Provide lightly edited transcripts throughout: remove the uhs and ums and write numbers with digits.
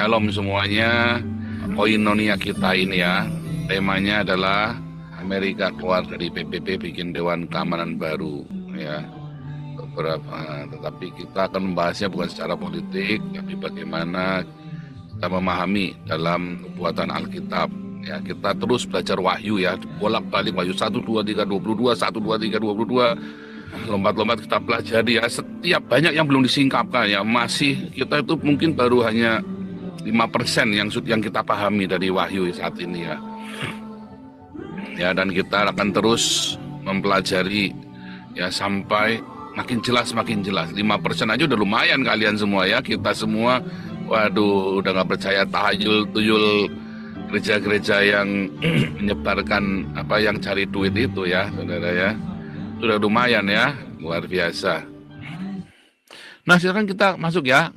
Shalom semuanya. Koinonia kita ini ya, temanya adalah Amerika keluar dari PBB bikin Dewan Keamanan baru ya. Tetapi kita akan membahasnya bukan secara politik, tapi bagaimana kita memahami dalam nubuatan Alkitab. Ya, kita terus belajar wahyu ya, bolak-balik wahyu 1, 2, 3, 22, 1, 2, 3, 22. Lompat-lompat kita pelajari ya, setiap banyak yang belum disingkapkan ya, masih kita itu mungkin baru hanya 5% yang kita pahami dari wahyu saat ini ya. Ya, dan kita akan terus mempelajari ya sampai makin jelas. 5% aja udah lumayan kalian semua ya. Kita semua waduh udah nggak percaya tahayul tuyul gereja-gereja yang menyebarkan yang cari duit itu ya, saudara ya. Sudah lumayan ya, luar biasa. Nah, sekarang kita masuk ya.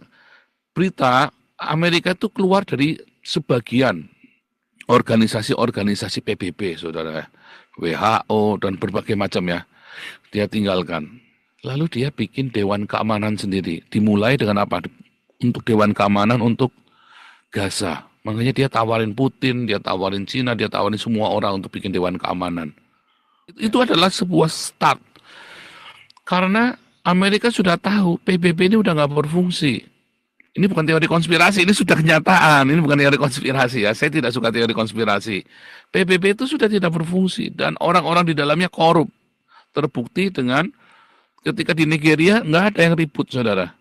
Berita Amerika itu keluar dari sebagian organisasi-organisasi PBB, saudara. WHO dan berbagai macam ya. Dia tinggalkan. Lalu dia bikin Dewan Keamanan sendiri. Dimulai dengan apa? Untuk Dewan Keamanan untuk Gaza. Makanya dia tawarin Putin, dia tawarin Cina, dia tawarin semua orang untuk bikin Dewan Keamanan. Itu adalah sebuah start. Karena Amerika sudah tahu PBB ini udah nggak berfungsi. Ini bukan teori konspirasi, ini sudah kenyataan. Ini bukan teori konspirasi ya. Saya tidak suka teori konspirasi. PBB itu sudah tidak berfungsi dan orang-orang di dalamnya korup. Terbukti dengan ketika di Nigeria nggak ada yang ribut, saudara.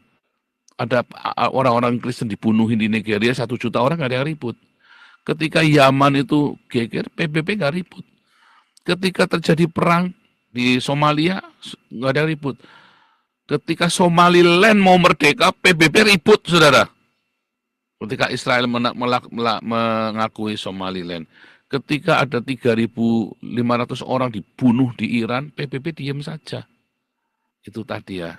Ada orang-orang Kristen dibunuhin di Nigeria 1 juta orang nggak ada yang ribut. Ketika Yaman itu geger, PBB nggak ribut. Ketika terjadi perang di Somalia, nggak ada ribut. Ketika Somaliland mau merdeka, PBB ribut, saudara. Ketika Israel mengakui Somaliland. Ketika ada 3.500 orang dibunuh di Iran, PBB diam saja. Itu tadi ya.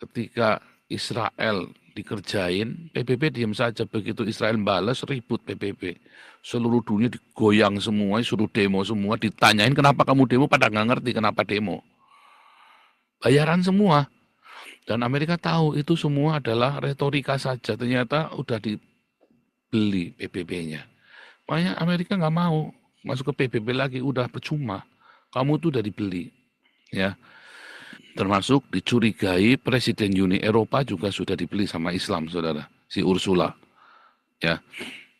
Ketika Israel dikerjain, PBB diam saja. Begitu Israel balas, ribut PBB. Seluruh dunia digoyang semua, suruh demo semua, ditanyain kenapa kamu demo, pada nggak ngerti kenapa demo. Bayaran semua. Dan Amerika tahu itu semua adalah retorika saja, ternyata udah dibeli PBB-nya. Makanya Amerika nggak mau masuk ke PBB lagi, udah percuma. Kamu tuh udah dibeli. Ya. Termasuk dicurigai Presiden Uni Eropa juga sudah dibeli sama Islam, saudara. Si Ursula. Ya.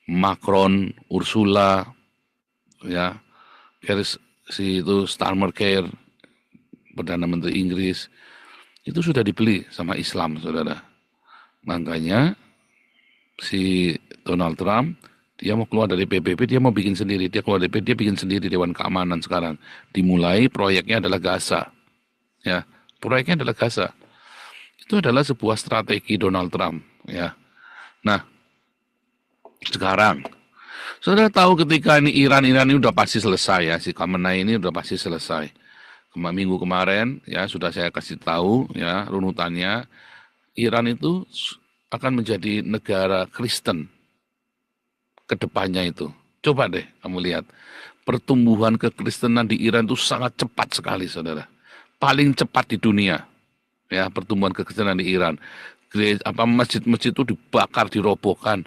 Macron, Ursula, ya, si itu Starmer Care, Perdana Menteri Inggris, itu sudah dibeli sama Islam, saudara. Makanya si Donald Trump, dia mau keluar dari PBB, dia mau bikin sendiri, dia keluar dari PBB, dia bikin sendiri Dewan Keamanan sekarang. Dimulai proyeknya adalah Gaza, ya, proyeknya adalah Gaza. Itu adalah sebuah strategi Donald Trump, ya. Nah. Sekarang, saudara tahu ketika ini Iran ini udah pasti selesai ya, si Khamenei ini udah pasti selesai. Minggu kemarin ya sudah saya kasih tahu ya runutannya, Iran itu akan menjadi negara Kristen ke depannya itu. Coba deh kamu lihat, pertumbuhan kekristenan di Iran itu sangat cepat sekali, saudara. Paling cepat di dunia ya pertumbuhan kekristenan di Iran. Masjid-masjid itu dibakar, dirobohkan.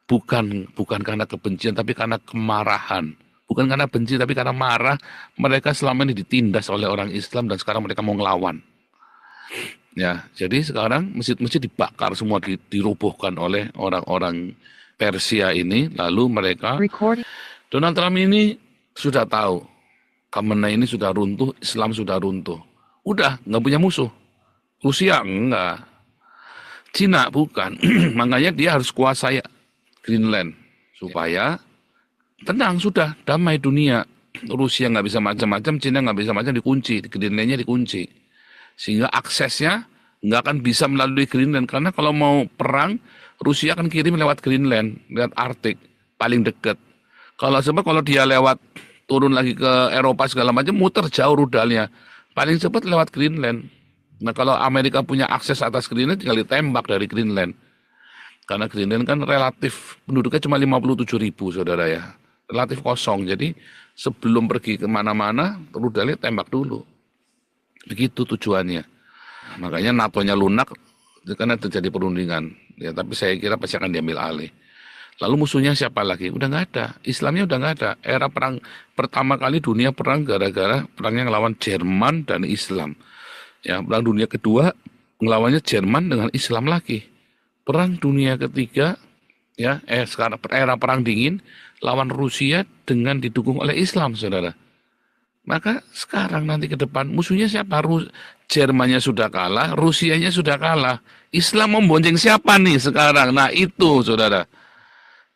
Bukan karena kebencian, tapi karena kemarahan. Bukan karena benci, tapi karena marah. Mereka selama ini ditindas oleh orang Islam dan sekarang mereka mau ngelawan. Ya, jadi sekarang masjid-masjid dibakar semua, dirobohkan oleh orang-orang Persia ini. Lalu mereka, Donald Trump ini sudah tahu, Khamenei ini sudah runtuh, Islam sudah runtuh. Udah, nggak punya musuh. Rusia enggak. Cina bukan. Makanya dia harus kuasai Greenland supaya tenang, sudah damai dunia. Rusia nggak bisa macam-macam, Cina nggak bisa macam, dikunci, Greenlandnya dikunci, sehingga aksesnya nggak akan bisa melalui Greenland, karena kalau mau perang Rusia akan kirim lewat Greenland, lewat Arktik paling dekat. Kalau dia lewat turun lagi ke Eropa segala macam, muter jauh rudalnya, paling cepat lewat Greenland. Nah, kalau Amerika punya akses atas Greenland, tinggal ditembak dari Greenland. Karena Greenland kan relatif penduduknya cuma 57.000, saudara ya. Relatif kosong. Jadi sebelum pergi kemana-mana, rudalnya tembak dulu. Begitu tujuannya. Makanya NATO-nya lunak, karena terjadi perundingan. Ya, tapi saya kira pasti akan diambil alih. Lalu musuhnya siapa lagi? Udah nggak ada. Islamnya udah nggak ada. Era perang pertama kali dunia perang gara-gara perangnya ngelawan Jerman dan Islam. Ya, perang dunia kedua ngelawannya Jerman dengan Islam lagi. Perang dunia ketiga, ya, sekarang era perang dingin lawan Rusia dengan didukung oleh Islam, saudara. Maka sekarang nanti ke depan musuhnya siapa? Jermannya sudah kalah, Rusianya sudah kalah. Islam mau bonceng siapa nih sekarang? Nah itu, saudara.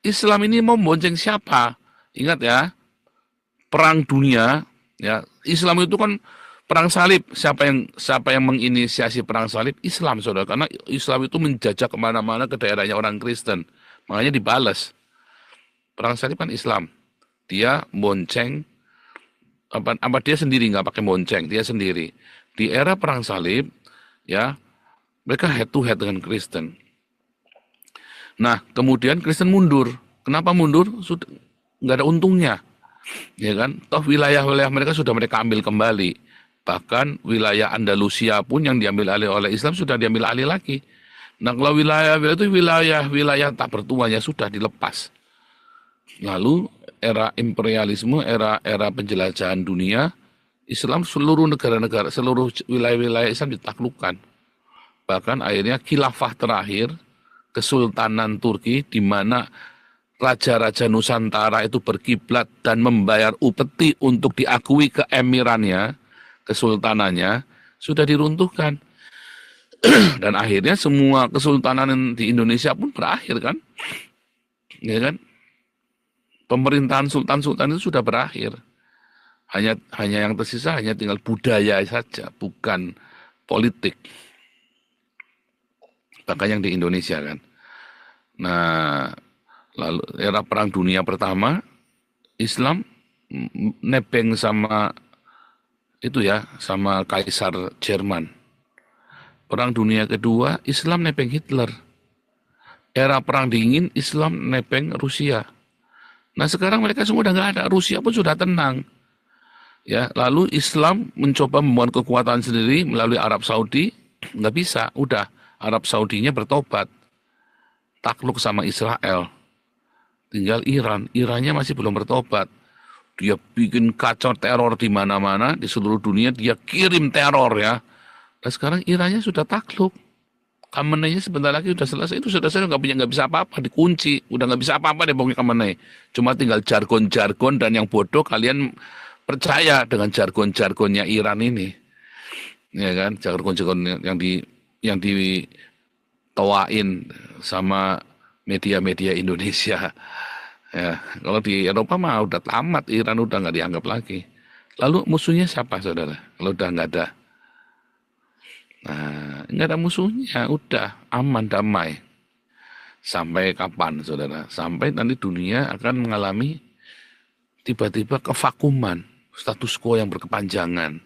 Islam ini mau bonceng siapa? Ingat ya, perang dunia, ya, Islam itu kan perang salib. Siapa yang menginisiasi perang salib? Islam, saudara. Karena Islam itu menjajah kemana-mana ke daerahnya orang Kristen. Makanya dibalas. Perang salib kan Islam. Dia bonceng, apa dia sendiri, nggak pakai bonceng, dia sendiri. Di era perang salib, ya, mereka head to head dengan Kristen. Nah, kemudian Kristen mundur. Kenapa mundur? Sudah nggak ada untungnya, ya kan? Toh wilayah-wilayah mereka sudah mereka ambil kembali. Bahkan wilayah Andalusia pun yang diambil alih oleh Islam sudah diambil alih lagi. Nah, kalau wilayah-wilayah itu wilayah-wilayah tak bertuanya sudah dilepas. Lalu era imperialisme, era penjelajahan dunia, Islam seluruh negara-negara, seluruh wilayah-wilayah Islam ditaklukkan. Bahkan akhirnya khilafah terakhir, Kesultanan Turki, di mana raja-raja Nusantara itu berkiblat dan membayar upeti untuk diakui keemirannya, kesultanannya, sudah diruntuhkan. Dan akhirnya semua kesultanan di Indonesia pun berakhir kan. Ya kan? Pemerintahan sultan-sultan itu sudah berakhir. Hanya yang tersisa hanya tinggal budaya saja, bukan politik. Bahkan yang di Indonesia kan. Nah, lalu era Perang Dunia Pertama, Islam nebeng sama itu ya, sama Kaisar Jerman. Perang Dunia Kedua, Islam nebeng Hitler. Era Perang Dingin, Islam nebeng Rusia. Nah sekarang mereka semua udah nggak ada, Rusia pun sudah tenang. Ya, lalu Islam mencoba membuat kekuatan sendiri melalui Arab Saudi, nggak bisa, udah Arab Saudinya bertobat, takluk sama Israel. Tinggal Iran, Irannya masih belum bertobat. Dia bikin kacau teror di mana-mana, di seluruh dunia dia kirim teror ya. Dan sekarang Irannya sudah takluk. Khamenei sebentar lagi sudah selesai, itu sudah selesai, nggak bisa apa-apa, dikunci, udah nggak bisa apa-apa deh pokoknya Khamenei. Cuma tinggal jargon-jargon dan yang bodoh kalian percaya dengan jargon-jargonnya Iran ini, ya kan, jargon-jargon yang ditoain sama media-media Indonesia. Ya, kalau di Eropa mah udah tamat, Iran udah nggak dianggap lagi. Lalu musuhnya siapa, saudara? Kalau udah nggak ada. Nah, nggak ada musuhnya, udah aman damai. Sampai kapan, saudara? Sampai nanti dunia akan mengalami tiba-tiba kevakuman, status quo yang berkepanjangan.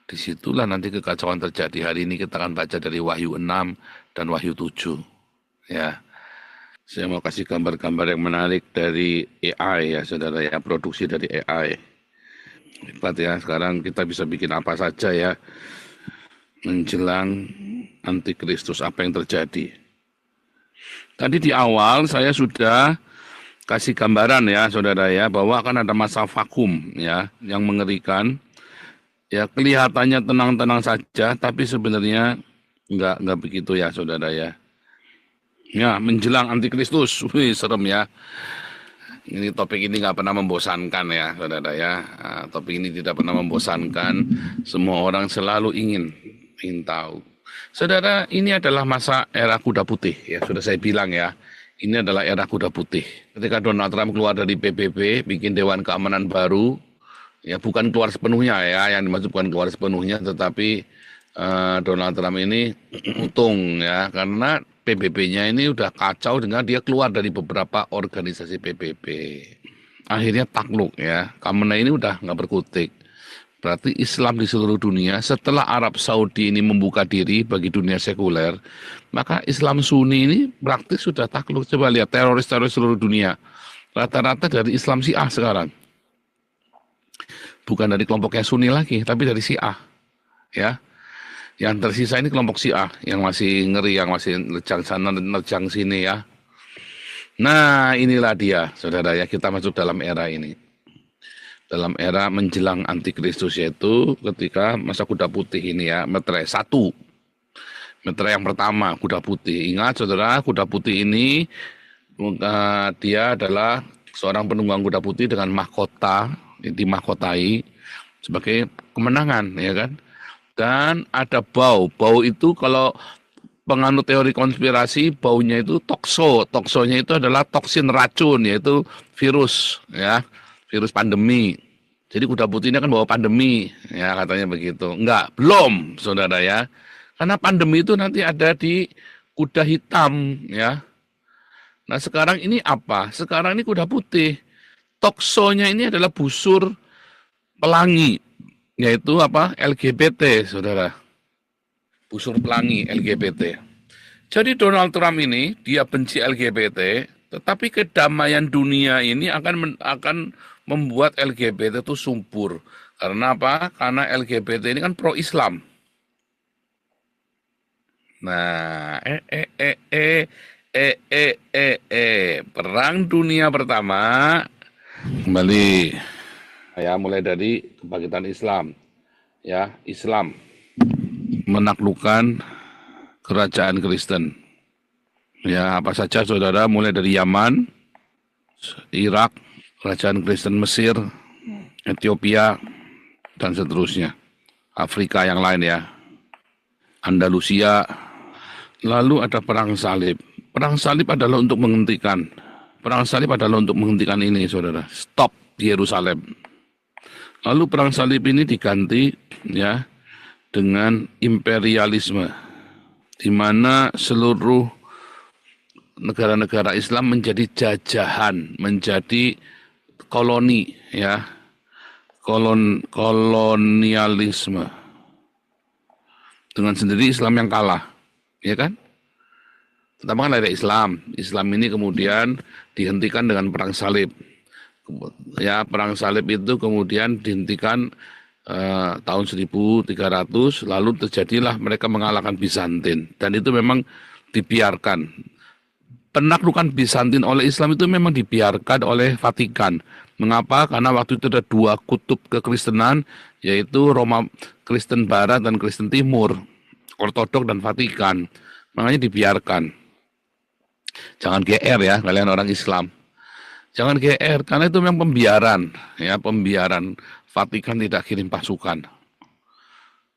Disitulah nanti kekacauan terjadi. Hari ini kita akan baca dari Wahyu 6 dan Wahyu 7. Ya, saya mau kasih gambar-gambar yang menarik dari AI ya, saudara ya, produksi dari AI. Hebat ya, sekarang kita bisa bikin apa saja ya. Menjelang antikristus, apa yang terjadi. Tadi di awal saya sudah kasih gambaran ya saudara ya, bahwa akan ada masa vakum ya, yang mengerikan. Ya kelihatannya tenang-tenang saja, tapi sebenarnya enggak begitu ya saudara ya. Ya menjelang antikristus, wih serem ya. Ini topik ini nggak pernah membosankan ya saudara ya. Nah, topik ini tidak pernah membosankan, semua orang selalu ingin tahu. Saudara, ini adalah masa era kuda putih ya, sudah saya bilang ya. Ini adalah era kuda putih. Ketika Donald Trump keluar dari PBB, bikin Dewan Keamanan baru, ya bukan keluar sepenuhnya ya, yang dimaksud bukan keluar sepenuhnya, tetapi Donald Trump ini untung ya, karena PBB-nya ini udah kacau dengan dia keluar dari beberapa organisasi PBB. Akhirnya takluk ya, Khamenei ini udah nggak berkutik. Berarti Islam di seluruh dunia setelah Arab Saudi ini membuka diri bagi dunia sekuler, maka Islam Sunni ini praktis sudah takluk. Coba lihat teroris-teroris seluruh dunia. Rata-rata dari Islam Syiah sekarang. Bukan dari kelompoknya Sunni lagi, tapi dari Syiah. Ya. Yang tersisa ini kelompok Syiah yang masih ngeri, yang masih nerjang sana nerjang sini ya. Nah, inilah dia, saudara ya, kita masuk dalam era ini. Dalam era menjelang antikristus, yaitu ketika masa kuda putih ini ya, meterai satu. Meterai yang pertama, kuda putih. Ingat saudara, kuda putih ini dia adalah seorang penunggang kuda putih dengan mahkota, dimahkotai sebagai kemenangan, ya kan? Dan ada bau. Bau itu kalau penganut teori konspirasi, baunya itu tokso. Toksonya itu adalah toksin racun, yaitu virus, ya, virus pandemi. Jadi kuda putih ini akan bawa pandemi, ya katanya begitu. Enggak, belum, saudara ya. Karena pandemi itu nanti ada di kuda hitam, ya. Nah sekarang ini apa? Sekarang ini kuda putih. Toksonya ini adalah busur pelangi, yaitu apa? LGBT, saudara. Busur pelangi LGBT. Jadi Donald Trump ini dia benci LGBT, tetapi kedamaian dunia ini akan membuat LGBT itu subur. Karena apa? Karena LGBT ini kan pro Islam. Nah, Perang Dunia Pertama kembali ya, mulai dari kebangkitan Islam. Ya, Islam menaklukkan kerajaan Kristen. Ya, apa saja saudara, mulai dari Yaman, Irak, kerajaan Kristen Mesir, Ethiopia, dan seterusnya. Afrika yang lain ya, Andalusia. Lalu ada perang salib. Perang salib adalah untuk menghentikan. Perang salib adalah untuk menghentikan ini, saudara. Stop di Yerusalem. Lalu perang salib ini diganti ya dengan imperialisme, di mana seluruh negara-negara Islam menjadi jajahan, menjadi koloni, ya, kolonialisme. Dengan sendiri Islam yang kalah, ya kan? Pertama kan ada Islam. Islam ini kemudian dihentikan dengan perang salib. Ya, perang salib itu kemudian dihentikan tahun 1300, lalu terjadilah mereka mengalahkan Bizantin, dan itu memang dibiarkan. Penaklukan Bizantin oleh Islam itu memang dibiarkan oleh Vatikan. Mengapa? Karena waktu itu ada dua kutub kekristenan, yaitu Roma Kristen Barat dan Kristen Timur, Ortodok dan Vatikan. Makanya dibiarkan. Jangan GR ya, kalian orang Islam. Jangan GR, karena itu memang pembiaran, ya, pembiaran. Vatikan tidak kirim pasukan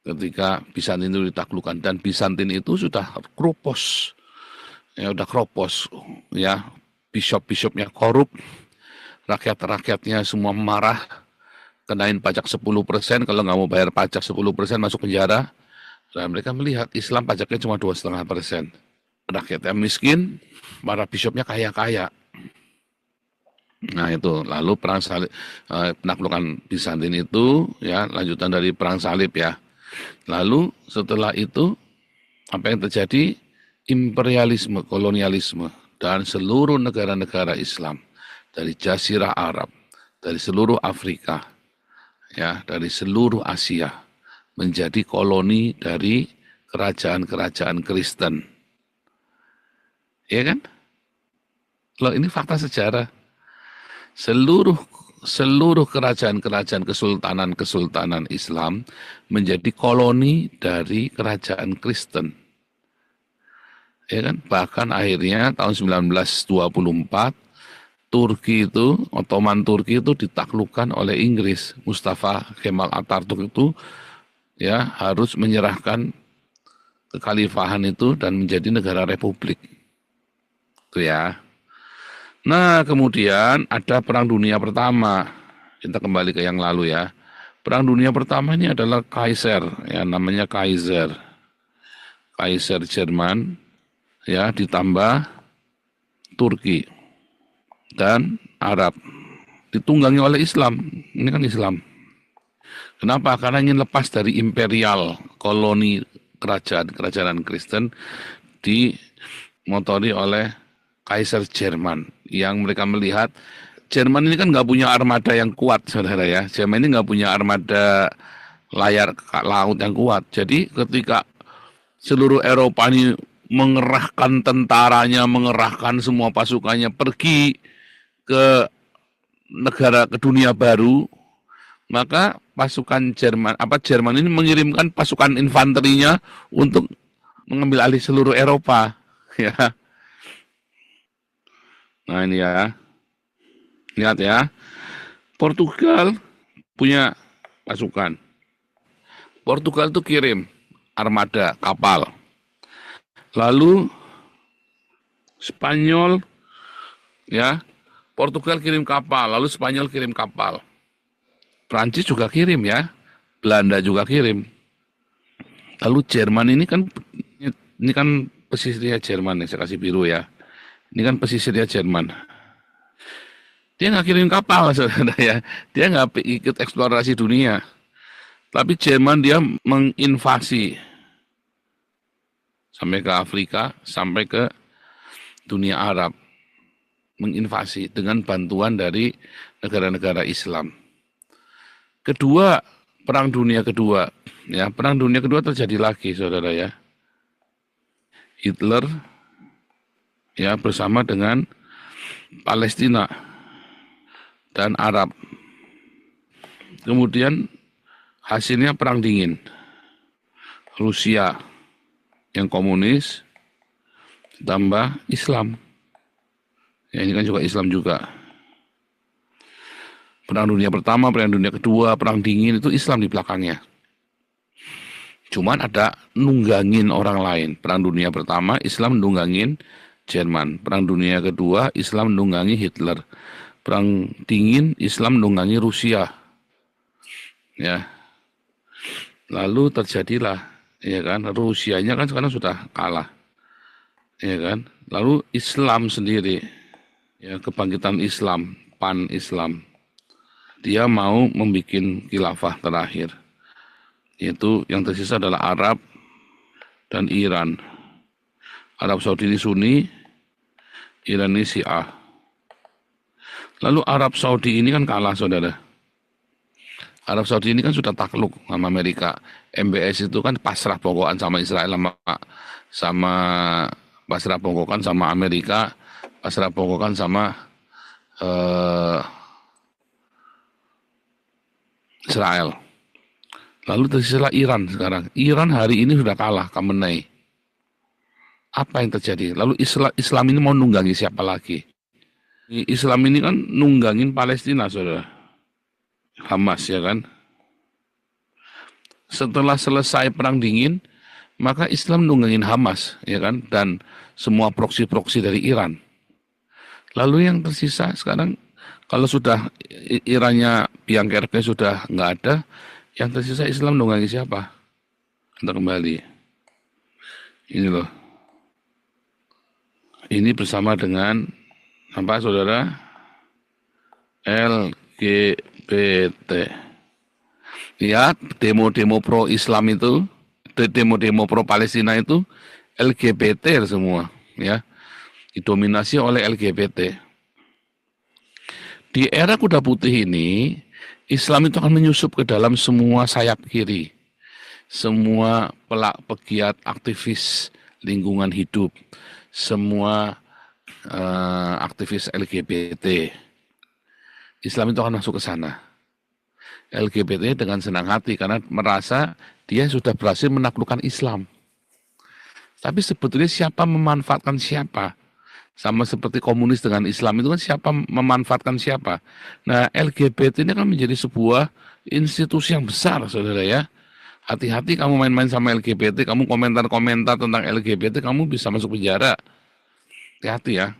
ketika Bizantin itu ditaklukkan, dan Bizantin itu sudah kropos, ya, udah kropos, ya, bishop-bishopnya korup, rakyat-rakyatnya semua marah, kenain pajak 10%, kalau nggak mau bayar pajak 10% masuk penjara. Dan mereka melihat Islam pajaknya cuma 2,5%. Rakyatnya miskin, para bishopnya kaya-kaya. Nah itu, lalu perang salib, penaklukan Bizantin itu ya lanjutan dari perang salib ya. Lalu setelah itu apa yang terjadi? Imperialisme, kolonialisme, dan seluruh negara-negara Islam dari Jazirah Arab, dari seluruh Afrika, ya, dari seluruh Asia menjadi koloni dari kerajaan-kerajaan Kristen. Ya kan? Loh, ini fakta sejarah. Seluruh kerajaan-kerajaan kesultanan Islam menjadi koloni dari kerajaan Kristen. Ya kan? Bahkan akhirnya tahun 1924 Turki itu, Ottoman Turki itu ditaklukkan oleh Inggris. Mustafa Kemal Atatürk itu ya harus menyerahkan kekhalifahan itu dan menjadi negara republik. Itu ya. Nah, kemudian ada Perang Dunia Pertama. Kita kembali ke yang lalu ya. Perang Dunia Pertama ini adalah Kaiser, ya, namanya Kaiser. Kaiser Jerman, ya, ditambah Turki dan Arab. Ditunggangi oleh Islam. Ini kan Islam. Kenapa? Karena ingin lepas dari imperial, koloni kerajaan Kristen dimotori oleh Kaiser Jerman, yang mereka melihat Jerman ini kan nggak punya armada yang kuat, saudara ya. Jerman ini nggak punya armada layar laut yang kuat. Jadi ketika seluruh Eropa ini mengerahkan tentaranya, mengerahkan semua pasukannya pergi ke ke dunia baru, maka pasukan Jerman ini mengirimkan pasukan infanterinya untuk mengambil alih seluruh Eropa. Ya, nah ini ya, lihat ya, Portugal punya pasukan. Portugal itu kirim armada kapal. Lalu Spanyol, ya, Portugal kirim kapal, lalu Spanyol kirim kapal. Prancis juga kirim ya, Belanda juga kirim. Lalu Jerman ini kan pesisirnya Jerman nih, saya kasih biru ya. Ini kan pesisirnya Jerman. Dia nggak kirim kapal, saudara ya. Dia nggak ikut eksplorasi dunia. Tapi Jerman dia menginvasi sampai ke Afrika, sampai ke dunia Arab. Menginvasi dengan bantuan dari negara-negara Islam. Kedua, Perang Dunia Kedua. Ya, Perang Dunia Kedua terjadi lagi, saudara ya. Hitler ya bersama dengan Palestina dan Arab. Kemudian hasilnya Perang Dingin. Rusia yang komunis tambah Islam. Ya, ini kan juga Islam juga. Perang Dunia Pertama, Perang Dunia Kedua, Perang Dingin itu Islam di belakangnya. Cuman ada nunggangin orang lain. Perang Dunia Pertama, Islam nunggangin Jerman. Perang Dunia Kedua, Islam nunggangi Hitler. Perang Dingin, Islam nunggangi Rusia. Ya. Lalu terjadilah, ya kan, Rusianya kan sekarang sudah kalah. Ya kan? Lalu Islam sendiri, ya, kebangkitan Islam, pan-Islam. Dia mau membuat khilafah terakhir. Yaitu yang tersisa adalah Arab dan Iran. Arab Saudi ini Sunni, Iran ini Syiah. Lalu Arab Saudi ini kan kalah, saudara. Arab Saudi ini kan sudah takluk sama Amerika. MBS itu kan pasrah pokokan sama Israel, sama pasrah pokokan sama Amerika, pasrah pokokan sama Israel. Lalu tersisa Iran sekarang. Iran hari ini sudah kalah, Khamenei. Apa yang terjadi? Lalu Islam ini mau nunggangi siapa lagi? Islam ini kan nunggangin Palestina, saudara. Hamas, ya kan? Setelah selesai Perang Dingin, maka Islam nunggangin Hamas, ya kan? Dan semua proksi-proksi dari Iran. Lalu yang tersisa sekarang, kalau sudah Irannya biang keroknya sudah nggak ada, yang tersisa Islam nunggangi siapa? Kita kembali. Ini loh. Ini bersama dengan apa, saudara? LGBT. Ya, demo-demo pro Islam itu, demo-demo pro Palestina itu LGBT semua, ya. Didominasi oleh LGBT. Di era kuda putih ini, Islam itu akan menyusup ke dalam semua sayap kiri. Semua pegiat aktivis lingkungan hidup. Semua aktivis LGBT. Islam itu akan masuk ke sana. LGBT dengan senang hati karena merasa dia sudah berhasil menaklukkan Islam. Tapi sebetulnya siapa memanfaatkan siapa? Sama seperti komunis dengan Islam itu kan siapa memanfaatkan siapa. Nah, LGBT ini kan menjadi sebuah institusi yang besar, saudara ya. Hati-hati kamu main-main sama LGBT, kamu komentar-komentar tentang LGBT, kamu bisa masuk penjara. Hati-hati ya.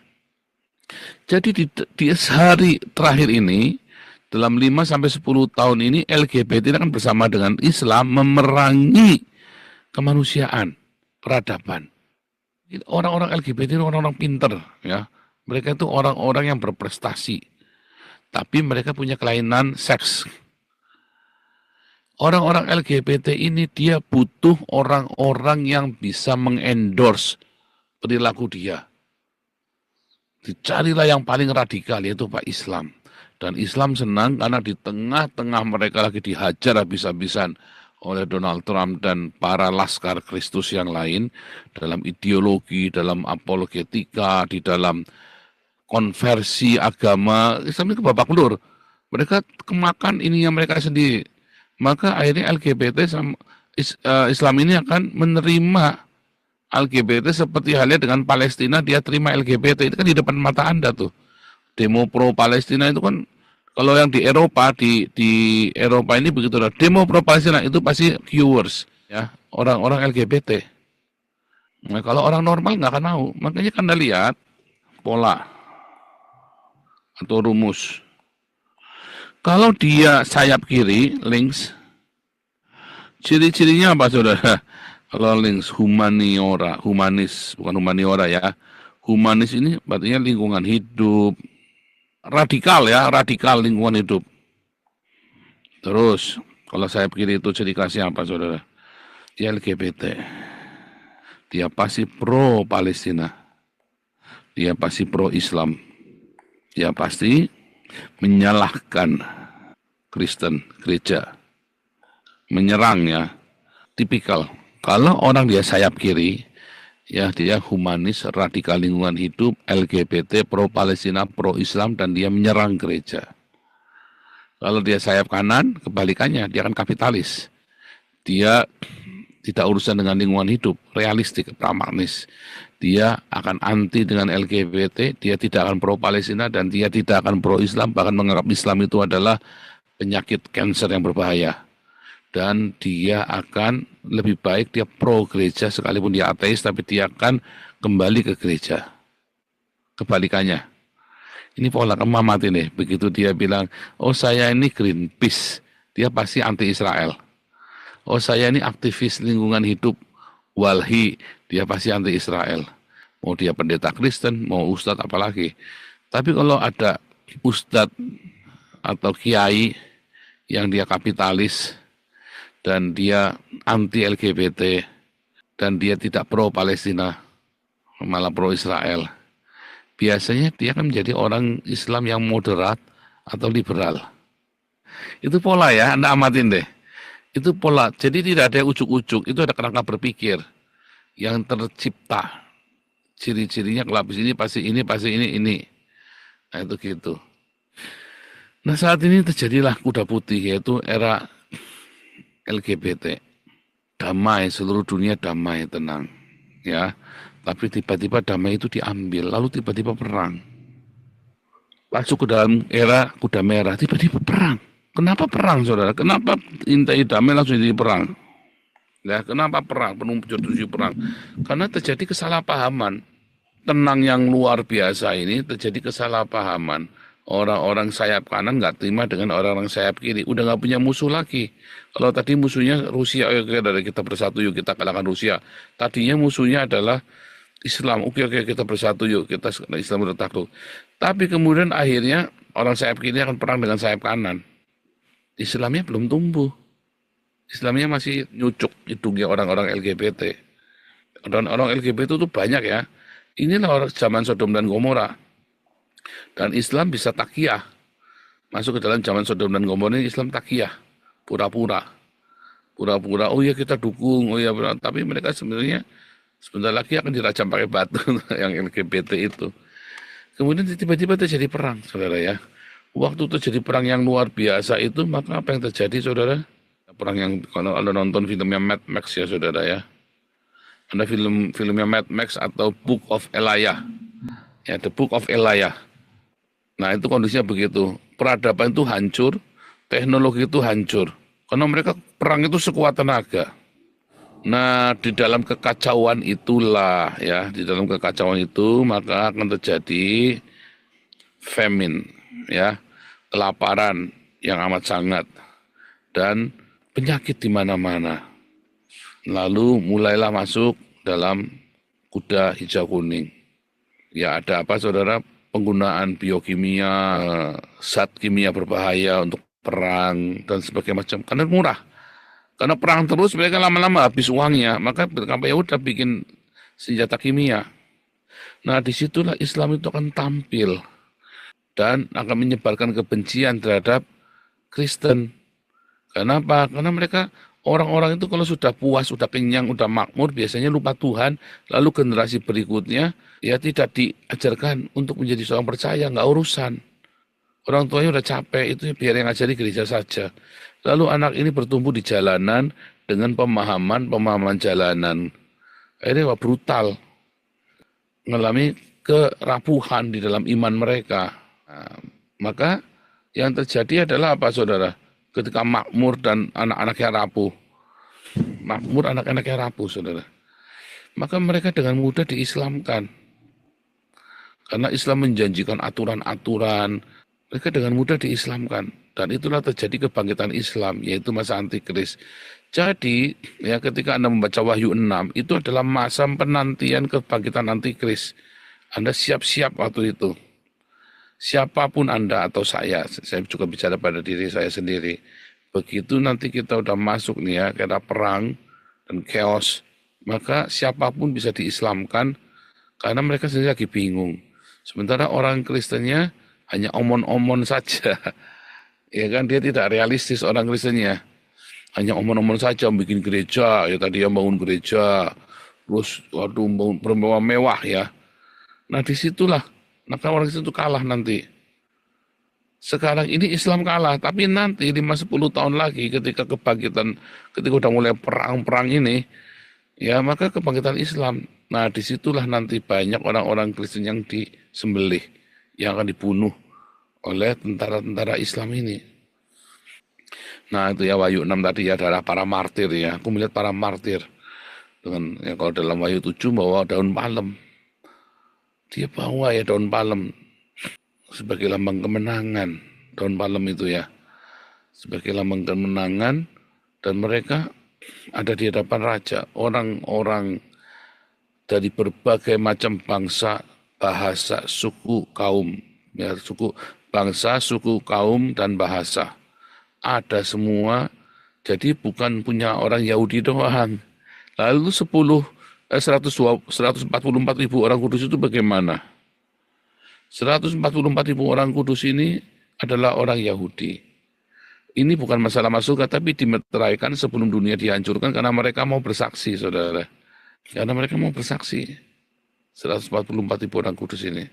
Jadi di sehari terakhir ini, dalam 5-10 tahun ini, LGBT ini kan bersama dengan Islam memerangi kemanusiaan, peradaban. Orang-orang LGBT itu orang-orang pinter, ya. Mereka itu orang-orang yang berprestasi, tapi mereka punya kelainan seks. Orang-orang LGBT ini dia butuh orang-orang yang bisa mengendorse perilaku dia. Dicarilah yang paling radikal, yaitu Pak Islam. Dan Islam senang karena di tengah-tengah mereka lagi dihajar habis-habisan oleh Donald Trump dan para laskar Kristus yang lain dalam ideologi, dalam apologetika, di dalam konversi agama. Islam itu babak belur. Mereka kemakan ininya mereka sendiri. Maka akhirnya LGBT sama Islam ini akan menerima LGBT seperti halnya dengan Palestina, dia terima LGBT. Itu kan di depan mata Anda tuh. Demo pro Palestina itu kan, kalau yang di Eropa, di Eropa ini begitu lah. Demo pro Palestina itu pasti viewers, ya, orang-orang LGBT. Nah, kalau orang normal nggak akan mau. Makanya kan Anda lihat pola atau rumus. Kalau dia sayap kiri, links, ciri-cirinya apa saudara? Kalau links humaniora, humanis, bukan humaniora ya. Humanis ini artinya lingkungan hidup, radikal ya, radikal lingkungan hidup. Terus, kalau sayap kiri itu ciri khasnya apa saudara? Dia LGBT. Dia pasti pro Palestina. Dia pasti pro Islam. Dia pasti menyalahkan Kristen, gereja. Menyerangnya, tipikal. Kalau orang dia sayap kiri, ya dia humanis, radikal lingkungan hidup, LGBT, pro Palestina, pro Islam, dan dia menyerang gereja. Kalau dia sayap kanan, kebalikannya, dia akan kapitalis. Dia tidak urusan dengan lingkungan hidup, realistik, pragmatis. Dia akan anti dengan LGBT, dia tidak akan pro Palestina, dan dia tidak akan pro Islam, bahkan menganggap Islam itu adalah penyakit kanker yang berbahaya. Dan dia akan lebih baik dia pro gereja sekalipun dia ateis, tapi dia akan kembali ke gereja. Kebalikannya. Ini pola kemamat ini. Begitu dia bilang, oh saya ini Greenpeace, dia pasti anti Israel. Oh saya ini aktivis lingkungan hidup, Walhi, dia pasti anti Israel. Mau dia pendeta Kristen, mau ustadz apalagi. Tapi kalau ada ustadz atau kiai yang dia kapitalis, dan dia anti LGBT, dan dia tidak pro Palestina, malah pro Israel, biasanya dia akan menjadi orang Islam yang moderat atau liberal. Itu pola ya, Anda amatin deh. Itu pola, jadi tidak ada ujuk-ujuk, itu ada kerangka berpikir yang tercipta. Ciri-cirinya kalau habis ini pasti ini, pasti ini. Nah itu gitu. Nah saat ini terjadilah kuda putih, yaitu era LGBT. Damai, seluruh dunia damai, tenang. Ya, tapi tiba-tiba damai itu diambil, lalu tiba-tiba perang. Masuk ke dalam era kuda merah, tiba-tiba perang. Kenapa perang, saudara? Kenapa intai damai langsung jadi perang? Ya, kenapa perang? Penuh perang. Karena terjadi kesalahpahaman. Tenang yang luar biasa ini terjadi kesalahpahaman. Orang-orang sayap kanan nggak terima dengan orang-orang sayap kiri. Udah nggak punya musuh lagi. Kalau tadi musuhnya Rusia, oke, dari kita bersatu yuk, kita kalahkan Rusia. Tadinya musuhnya adalah Islam. Oke, kita bersatu yuk, kita Islam udah takluk. Tapi kemudian akhirnya orang sayap kiri akan perang dengan sayap kanan. Islamnya belum tumbuh. Islamnya masih nyucuk hidungnya orang-orang LGBT. Dan orang LGBT itu banyak ya. Inilah orang zaman Sodom dan Gomora. Dan Islam bisa takiyah. Masuk ke dalam zaman Sodom dan Gomora ini Islam takiyah. Pura-pura. Pura-pura, oh ya kita dukung, oh ya benar. Tapi mereka sebenarnya sebentar lagi akan dirajam pakai batu yang LGBT itu. Kemudian tiba-tiba terjadi perang, saudara ya. Waktu terjadi perang yang luar biasa itu, maka apa yang terjadi, saudara? Perang yang, kalau Anda nonton filmnya Mad Max ya, saudara ya. Ada filmnya Mad Max atau Book of Elijah. Ya, The Book of Elijah. Nah, itu kondisinya begitu. Peradaban itu hancur, teknologi itu hancur. Karena mereka perang itu sekuat tenaga. Nah, di dalam kekacauan itulah, ya, di dalam kekacauan itu, maka akan terjadi famine, ya, kelaparan yang amat sangat, dan penyakit di mana-mana. Lalu mulailah masuk dalam kuda hijau kuning. Ya ada apa saudara? Penggunaan biokimia, zat kimia berbahaya untuk perang dan sebagainya macam. Karena murah. Karena perang terus mereka lama-lama habis uangnya. Maka ya udah bikin senjata kimia. Nah disitulah Islam itu akan tampil. Dan akan menyebarkan kebencian terhadap Kristen. Kenapa? Karena mereka Orang-orang itu kalau sudah puas, sudah kenyang, sudah makmur, biasanya lupa Tuhan. Lalu generasi berikutnya ya tidak diajarkan untuk menjadi seorang percaya, nggak urusan. Orang tuanya udah capek, itu biar yang ngajari gereja saja. Lalu anak ini bertumbuh di jalanan dengan pemahaman jalanan. Akhirnya wah, brutal, mengalami kerapuhan di dalam iman mereka. Nah, maka yang terjadi adalah apa, saudara? Ketika makmur dan anak-anaknya rapuh. Makmur anak-anaknya rapuh, saudara. Maka mereka dengan mudah diislamkan. Karena Islam menjanjikan aturan-aturan, mereka dengan mudah diislamkan. Dan itulah terjadi kebangkitan Islam, yaitu masa antikris. Jadi, ya ketika Anda membaca Wahyu 6, itu adalah masa penantian kebangkitan antikris. Anda siap-siap waktu itu. Siapapun Anda atau saya juga bicara pada diri saya sendiri. Begitu nanti kita udah masuk nih ya, kena perang dan chaos, maka siapapun bisa diislamkan karena mereka sendiri lagi bingung. Sementara orang Kristennya hanya omon-omon saja. Ya kan, dia tidak realistis orang Kristennya. Hanya omon-omon saja, bikin gereja, ya tadi yang bangun gereja, terus waduh bangun bermewah-mewah ya. Nah disitulah, maka orang Kristen itu kalah nanti. Sekarang ini Islam kalah, tapi nanti 5-10 tahun lagi ketika kebangkitan, ketika udah mulai perang-perang ini, ya maka kebangkitan Islam. Nah disitulah nanti banyak orang-orang Kristen yang disembelih, yang akan dibunuh oleh tentara-tentara Islam ini. Nah itu ya Wahyu 6 tadi ya, adalah para martir ya. Aku melihat para martir. Dengan ya, kalau dalam Wahyu 7 bawa daun palem. Dia bawa ya daun palem sebagai lambang kemenangan. Daun palem itu ya. Sebagai lambang kemenangan. Dan mereka ada di hadapan raja. Orang-orang dari berbagai macam bangsa, bahasa, suku, kaum. Ya, suku, bangsa, suku, kaum, dan bahasa. Ada semua, jadi bukan punya orang Yahudi doang. Lalu 144 ribu orang kudus itu bagaimana? 144 ribu orang kudus ini adalah orang Yahudi. Ini bukan masalah masuk, tapi dimeteraikan sebelum dunia dihancurkan karena mereka mau bersaksi, saudara. Karena mereka mau bersaksi. 144 ribu orang kudus ini.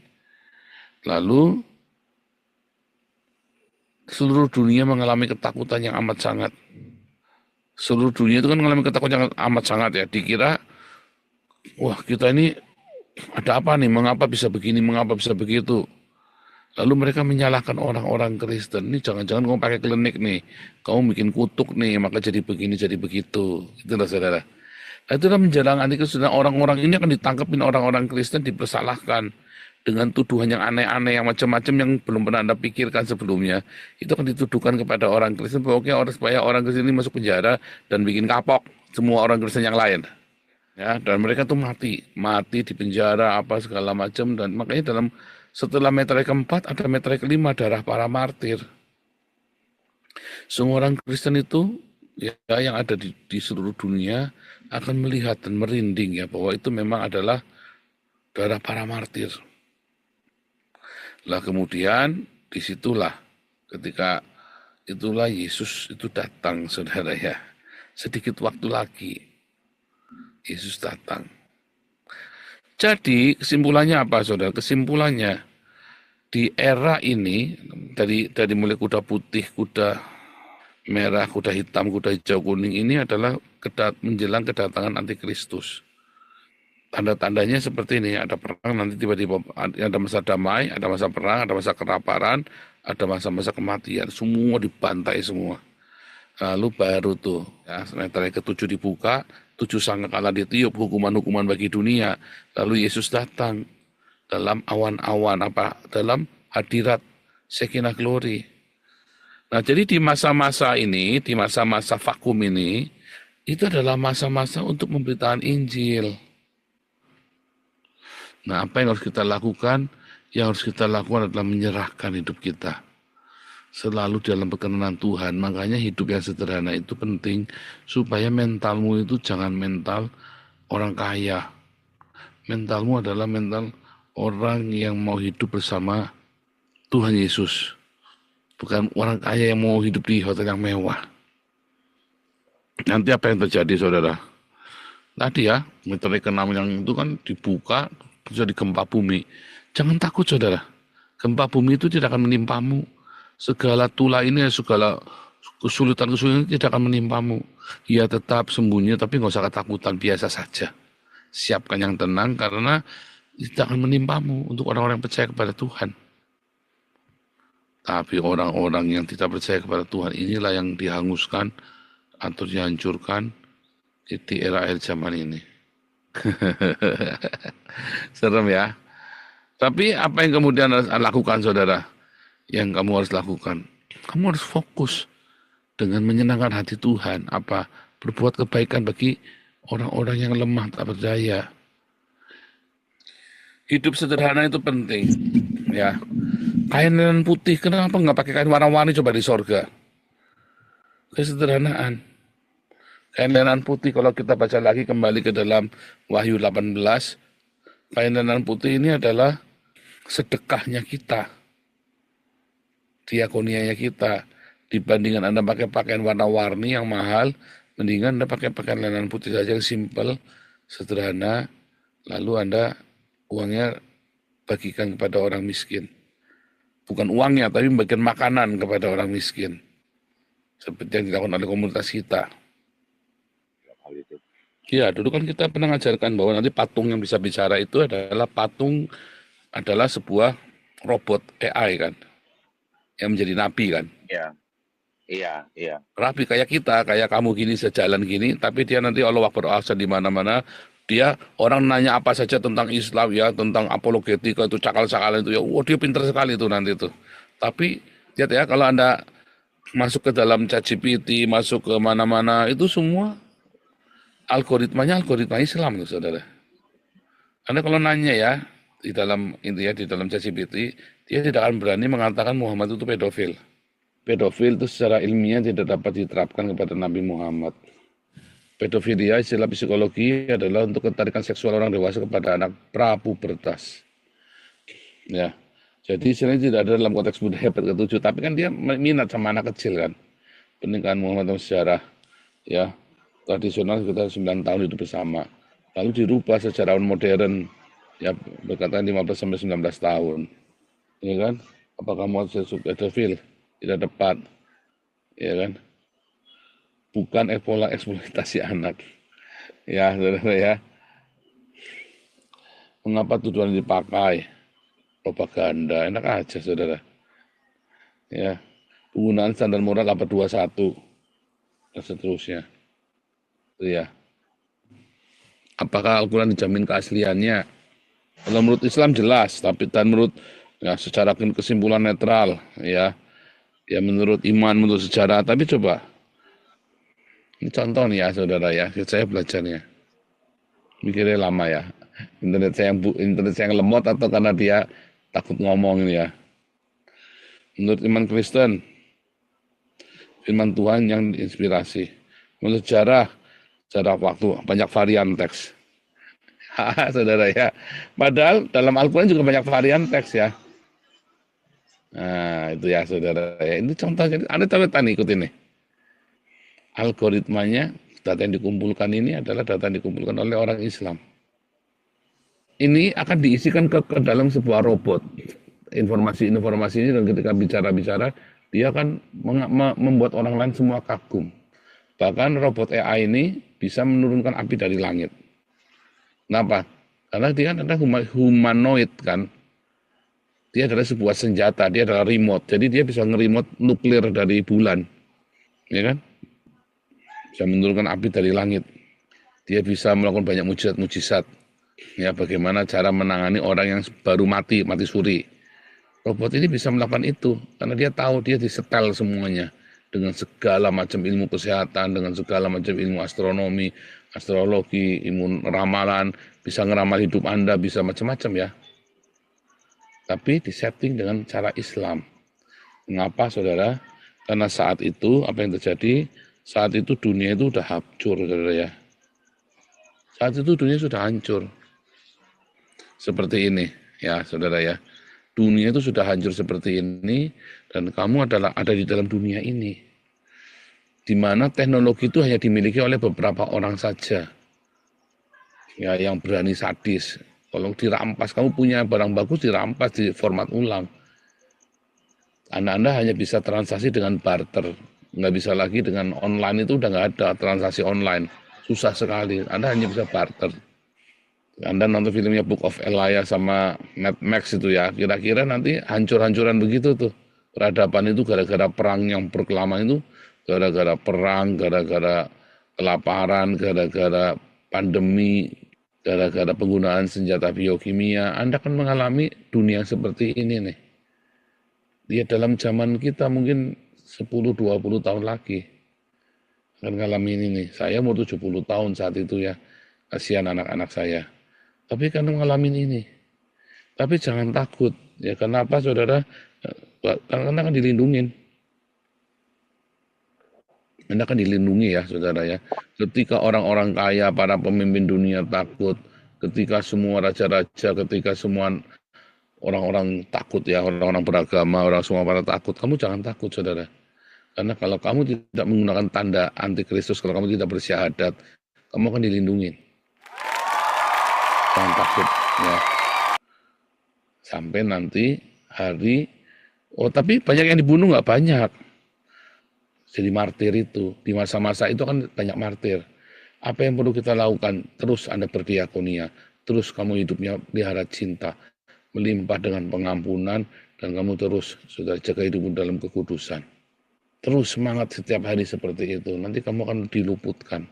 Lalu seluruh dunia mengalami ketakutan yang amat sangat. Seluruh dunia itu kan mengalami ketakutan yang amat sangat ya. Dikira, wah kita ini ada apa nih? Mengapa bisa begini? Mengapa bisa begitu? Lalu mereka menyalahkan orang-orang Kristen. Ini jangan-jangan kamu pakai klinik nih. Kamu bikin kutuk nih, maka jadi begini, jadi begitu. Itulah saudara. Nah, itulah menjelang antikris. Orang-orang ini akan ditangkapin orang-orang Kristen, dipersalahkan dengan tuduhan yang aneh-aneh, yang macam-macam yang belum pernah Anda pikirkan sebelumnya. Itu akan dituduhkan kepada orang Kristen, pokoknya supaya orang Kristen ini masuk penjara dan bikin kapok semua orang Kristen yang lain. Ya, dan mereka tuh mati di penjara apa segala macam. Dan makanya setelah meterai keempat ada meterai kelima, darah para martir. Semua orang Kristen itu ya yang ada di seluruh dunia akan melihat dan merinding ya bahwa itu memang adalah darah para martir. Lah kemudian disitulah ketika itulah Yesus itu datang, saudara ya. Sedikit waktu lagi Yesus datang. Jadi kesimpulannya apa, saudara? Kesimpulannya di era ini dari mulai kuda putih, kuda merah, kuda hitam, kuda hijau, kuning ini adalah menjelang kedatangan antikristus. Tanda-tandanya seperti ini, ada perang, nanti tiba-tiba ada masa damai, ada masa perang, ada masa kelaparan, ada masa-masa kematian, semua dibantai semua. Lalu baru tuh, ya, meterai ke-7 dibuka, 7 sangkakala ditiup, hukuman-hukuman bagi dunia. Lalu Yesus datang dalam awan-awan, dalam hadirat Shekinah Glory. Nah, jadi di masa-masa ini, di masa-masa vakum ini, itu adalah masa-masa untuk memberitakan Injil. Nah, apa yang harus kita lakukan? Yang harus kita lakukan adalah menyerahkan hidup kita selalu dalam perkenan Tuhan. Makanya hidup yang sederhana itu penting supaya mentalmu itu jangan mental orang kaya. Mentalmu adalah mental orang yang mau hidup bersama Tuhan Yesus. Bukan orang kaya yang mau hidup di hotel yang mewah. Nanti apa yang terjadi, saudara? Tadi ya, meteor ke-6 yang itu kan dibuka, jadi gempa bumi. Jangan takut, saudara. Gempa bumi itu tidak akan menimpamu. Segala tula ini, segala kesulitan-kesulitan tidak akan menimpamu. Ya tetap sembunyi, tapi nggak usah ketakutan, biasa saja. Siapkan yang tenang, karena tidak akan menimpamu untuk orang-orang yang percaya kepada Tuhan. Tapi orang-orang yang tidak percaya kepada Tuhan, inilah yang dihanguskan atau dihancurkan di era akhir zaman ini. Serem ya. Tapi apa yang kemudian harus lakukan, saudara? Yang kamu harus lakukan, kamu harus fokus dengan menyenangkan hati Tuhan. Apa? Berbuat kebaikan bagi orang-orang yang lemah tak berdaya. Hidup sederhana itu penting, ya. Kain linen putih, kenapa nggak pakai kain warna-warni coba di sorga? Kesederhanaan. Kain linen putih, kalau kita baca lagi kembali ke dalam Wahyu 18, kain linen putih ini adalah sedekahnya kita, diakonianya kita. Dibandingkan Anda pakai pakaian warna-warni yang mahal, mendingan Anda pakai pakaian linen putih saja yang simple, sederhana, lalu Anda uangnya bagikan kepada orang miskin. Bukan uangnya, tapi bagian makanan kepada orang miskin. Seperti yang dilakukan oleh komunitas kita. Iya, dulu kan kita pernah mengajarkan bahwa nanti patung yang bisa bicara itu adalah sebuah robot AI kan, yang menjadi nabi kan. Iya, iya, iya. Rabi kayak kita, kayak kamu gini sejalan gini, tapi dia nanti Allah Akbar azan di mana-mana. Dia orang nanya apa saja tentang Islam ya, tentang apologetika itu cakal-cakalan itu ya, wah dia pintar sekali itu nanti itu. Tapi lihat ya, kalau Anda masuk ke dalam ChatGPT, masuk ke mana-mana, itu semua algoritma Islam tuh, saudara. Anda kalau nanya ya, di dalam ChatGPT, dia tidak akan berani mengatakan Muhammad itu pedofil. Pedofil itu secara ilmiah tidak dapat diterapkan kepada Nabi Muhammad. Pedofilia istilah psikologi adalah untuk ketarikan seksual orang dewasa kepada anak prapubertas. Ya, jadi istilahnya tidak ada dalam konteks budaya abad ke-7, tapi kan dia minat sama anak kecil kan. Pernikahan Muhammad dalam sejarah, ya, tradisional sekitar 9 tahun hidup bersama. Lalu dirubah secara modern, ya, berkata 15 sampai 19 tahun. Ya kan? Apakah mau pedofil? Tidak tepat. Ya kan? Bukan pola eksploitasi anak. Ya, saudara ya. Mengapa tujuan dipakai? Propaganda, enak aja, saudara. Ya, penggunaan standar moral abad 21 dan seterusnya. Ya. Apakah Al-Quran dijamin keasliannya? Kalau menurut Islam jelas, tapi dan menurut ya secara kesimpulan netral, ya, ya menurut iman, menurut sejarah. Tapi coba, ini contoh nih ya, saudara ya, saya belajarnya. Mikirnya lama ya. Internet saya yang lemot atau karena dia takut ngomong ini ya. Menurut iman Kristen, firman Tuhan yang inspirasi. Menurut sejarah waktu banyak varian teks. Saudara ya. Padahal dalam Al-Quran juga banyak varian teks ya. Nah, itu ya saudara ya. Ini contohnya, Anda tahu nih ikut ini. Algoritmanya, data yang dikumpulkan ini adalah data yang dikumpulkan oleh orang Islam. Ini akan diisikan ke dalam sebuah robot. Informasi-informasi ini, dan ketika bicara-bicara, dia akan membuat orang lain semua kagum. Bahkan robot AI ini bisa menurunkan api dari langit. Kenapa? Karena dia kan adalah humanoid kan. Dia adalah sebuah senjata, dia adalah remote. Jadi dia bisa nge-remote nuklir dari bulan. Ya kan? Bisa menurunkan api dari langit. Dia bisa melakukan banyak mujizat-mujizat. Ya, bagaimana cara menangani orang yang baru mati suri. Robot ini bisa melakukan itu karena dia tahu, dia disetel semuanya dengan segala macam ilmu kesehatan, dengan segala macam ilmu astronomi, astrologi, ilmu ramalan, bisa ngeramal hidup Anda, bisa macam-macam ya. Tapi disetting dengan cara Islam. Mengapa, saudara? Karena saat itu apa yang terjadi? Saat itu dunia itu sudah hancur, saudara ya. Saat itu dunia sudah hancur. Seperti ini, ya saudara ya. Dunia itu sudah hancur seperti ini, dan kamu ada di dalam dunia ini. di mana teknologi itu hanya dimiliki oleh beberapa orang saja, ya, yang berani sadis. Kalau dirampas, kamu punya barang bagus dirampas, di format ulang. Anda hanya bisa transaksi dengan barter, nggak bisa lagi dengan online, itu udah nggak ada transaksi online, susah sekali. Anda hanya bisa barter. Anda nonton filmnya Book of Elias sama Mad Max itu ya, kira-kira nanti hancur-hancuran begitu tuh. Peradaban itu gara-gara perang yang berkelamaan itu, gara-gara perang, gara-gara kelaparan, gara-gara pandemi, gara-gara penggunaan senjata biokimia. Anda akan mengalami dunia seperti ini nih. Dia dalam zaman kita mungkin 10-20 tahun lagi akan mengalami ini nih. Saya mau 70 tahun saat itu ya, kasihan anak-anak saya. Tapi kan mengalami ini. Tapi jangan takut. Ya kenapa saudara? Karena Anda akan dilindungin. Anda akan dilindungi ya saudara ya. Ketika orang-orang kaya, para pemimpin dunia takut. Ketika semua raja-raja, ketika semua orang-orang takut ya, orang-orang beragama, orang semua pada takut. Kamu jangan takut saudara. Karena kalau kamu tidak menggunakan tanda antikristus, kalau kamu tidak bersyahadat, kamu akan dilindungi. Jangan takut ya. Sampai nanti hari, tapi banyak yang dibunuh nggak banyak. Jadi martir itu, di masa-masa itu kan banyak martir. Apa yang perlu kita lakukan? Terus Anda berdiakonia, terus kamu hidupnya pelihara cinta, melimpah dengan pengampunan, dan kamu terus sudah jaga hidupmu dalam kekudusan. Terus semangat setiap hari seperti itu, nanti kamu akan diluputkan.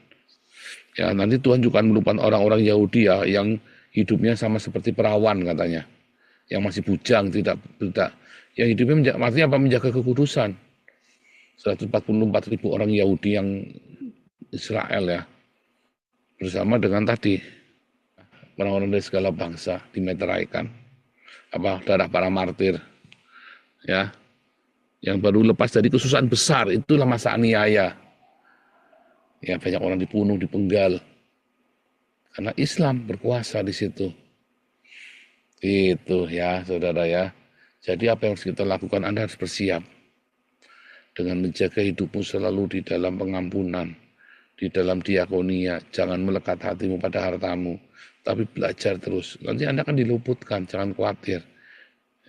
Ya, nanti Tuhan juga akan meluputkan orang-orang Yahudi ya, yang hidupnya sama seperti perawan katanya, yang masih bujang, tidak, yang hidupnya artinya apa? Menjaga kekudusan. 144.000 orang Yahudi yang Israel ya, bersama dengan tadi orang-orang dari segala bangsa dimeteraikan, apa darah para martir, ya, yang baru lepas dari kesusahan besar, itulah masa aniaya. Ya, banyak orang dibunuh, dipenggal, karena Islam berkuasa di situ. Itu ya, saudara ya. Jadi apa yang harus kita lakukan? Anda harus bersiap dengan menjaga hidupmu selalu di dalam pengampunan, di dalam diakonia. Jangan melekat hatimu pada hartamu, tapi belajar terus. Nanti Anda akan diluputkan, jangan khawatir.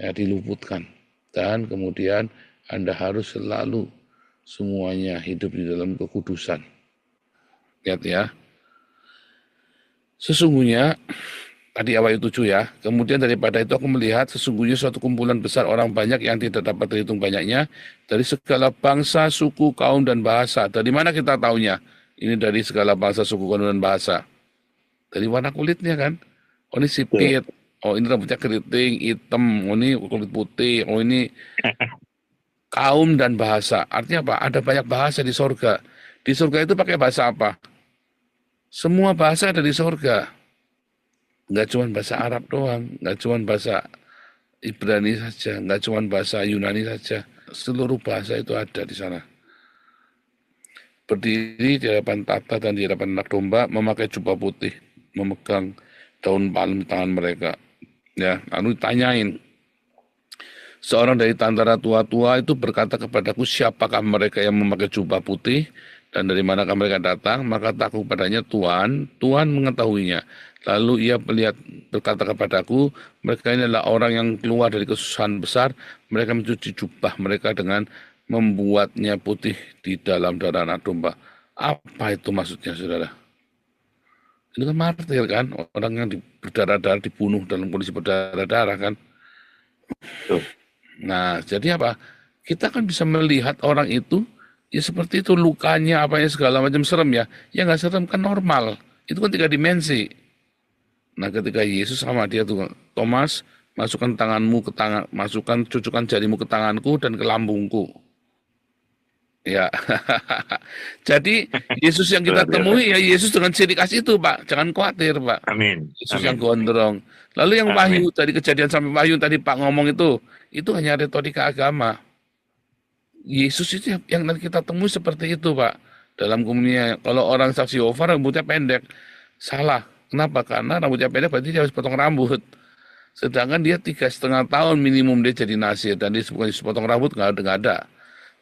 Ya, diluputkan. Dan kemudian Anda harus selalu semuanya hidup di dalam kekudusan. Lihat ya. Sesungguhnya tadi awal 7 ya. Kemudian daripada itu aku melihat sesungguhnya suatu kumpulan besar orang banyak yang tidak dapat terhitung banyaknya dari segala bangsa, suku, kaum, dan bahasa. Dari mana kita taunya? Ini dari segala bangsa, suku, kaum, dan bahasa. Dari warna kulitnya kan. Oh ini sipit. Oh ini rambutnya keriting, hitam. Oh ini kulit putih. Oh ini kaum dan bahasa. Artinya apa? Ada banyak bahasa di sorga. Di sorga itu pakai bahasa apa? Semua bahasa ada di sorga. Nggak cuma bahasa Arab doang, nggak cuma bahasa Ibrani saja, nggak cuma bahasa Yunani saja. Seluruh bahasa itu ada di sana. Berdiri di hadapan tahta dan di hadapan anak domba, memakai jubah putih, memegang daun palem di tangan mereka. Ya, lalu ditanyain. Seorang dari antara tua-tua itu berkata kepadaku, siapakah mereka yang memakai jubah putih dan dari manakah mereka datang? Maka takut padanya Tuhan, Tuhan mengetahuinya. Lalu ia berkata kepadaku, mereka ini adalah orang yang keluar dari kesusahan besar, mereka mencuci jubah mereka dengan membuatnya putih di dalam darah anak domba. Apa itu maksudnya, saudara? Ini kan martir kan, orang yang berdarah-darah dibunuh dalam kondisi berdarah-darah kan. Nah, jadi apa? Kita kan bisa melihat orang itu, ya seperti itu lukanya, apanya segala macam serem ya. Ya nggak serem kan normal. Itu kan 3 dimensi. Nah, ketika Yesus sama dia tuh, Thomas, masukkan tanganmu ke tangan, cucukkan jarimu ke tanganku dan ke lambungku. Ya, jadi Yesus yang kita temui ya Yesus dengan ciri khas itu, Pak. Jangan khawatir, Pak. Amin. Yesus Amin. yang gondrong. Lalu yang Amin. wahyu dari kejadian sampai wahyu tadi Pak ngomong itu hanya retorika agama. Yesus itu yang nanti kita temui seperti itu, Pak. Dalam komuninya, kalau orang saksi Yehova rambutnya pendek, salah. Kenapa? Karena rambutnya pendek berarti dia harus potong rambut. Sedangkan dia 3,5 tahun minimum dia jadi nasir dan dia potong rambut nggak ada.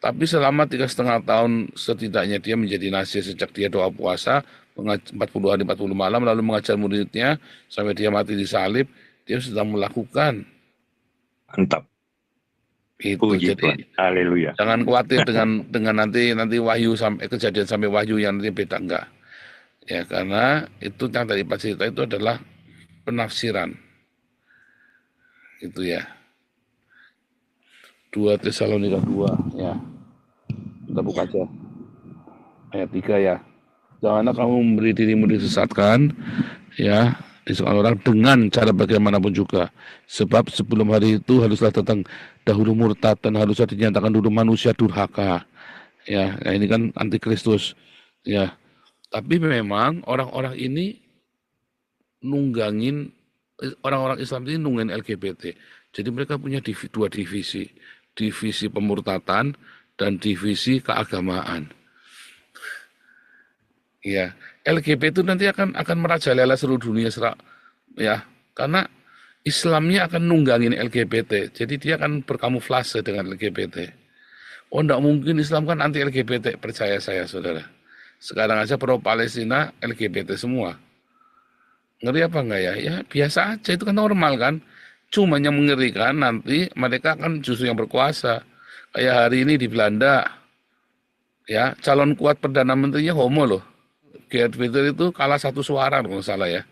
Tapi selama 3,5 tahun setidaknya dia menjadi nasi sejak dia doa puasa 40 hari 40 malam lalu mengajar muridnya sampai dia mati disalib, dia sedang melakukan Mantap. itu. Puji Jadi Tuhan. Haleluya. jangan khawatir dengan nanti wahyu sampai kejadian sampai wahyu yang nanti beda, enggak. Ya karena itu yang tadi Pak cerita itu adalah penafsiran. Itu ya. 2 Tesalonika 2 ya. Kita buka aja. Ayat 3 ya. Janganlah kamu memberi dirimu disesatkan ya di soal orang dengan cara bagaimanapun juga. Sebab sebelum hari itu haruslah datang dahulu murtad dan haruslah dinyatakan dulu manusia durhaka. Ya, nah ini kan antikristus. Ya. Tapi memang orang-orang ini nunggangin orang-orang Islam ini nunggangin LGBT. Jadi mereka punya dua divisi. Divisi pemurtatan dan divisi keagamaan. Ya, LGBT itu nanti akan merajalela seluruh dunia ya, karena Islamnya akan nunggangin LGBT. Jadi dia akan berkamuflase dengan LGBT. Oh, enggak mungkin Islam kan anti LGBT, percaya saya, Saudara. Sekarang aja pro Palestina LGBT semua. Ngeri apa enggak ya? Ya biasa aja, itu kan normal kan. Cuma yang mengerikan nanti mereka kan justru yang berkuasa. Kayak hari ini di Belanda, ya calon kuat Perdana Menterinya homo loh. Geert Wilders itu kalah 1 suara kalau nggak salah ya.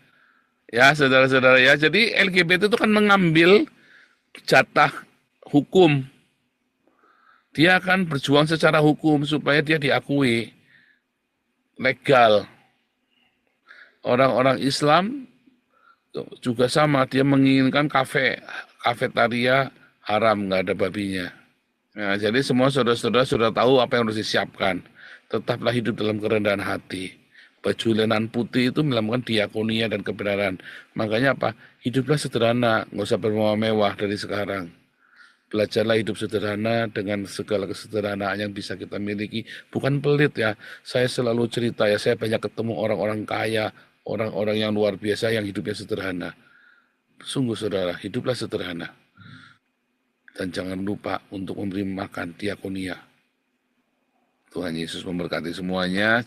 Ya saudara-saudara ya, jadi LGBT itu kan mengambil jatah hukum. Dia akan berjuang secara hukum supaya dia diakui legal. Orang-orang Islam juga sama, dia menginginkan kafetaria haram, nggak ada babinya. Nah, jadi semua saudara-saudara sudah tahu apa yang harus disiapkan. Tetaplah hidup dalam kerendahan hati. Baju lenan putih itu melakukan diakonia dan kebenaran. Makanya apa? Hiduplah sederhana, nggak usah bermewah-mewah dari sekarang. Belajarlah hidup sederhana dengan segala kesederhanaan yang bisa kita miliki. Bukan pelit ya. Saya selalu cerita ya, saya banyak ketemu orang-orang kaya, orang-orang yang luar biasa yang hidupnya sederhana. Sungguh saudara, hiduplah sederhana. Dan jangan lupa untuk memberi makan diakonia. Tuhan Yesus memberkati semuanya.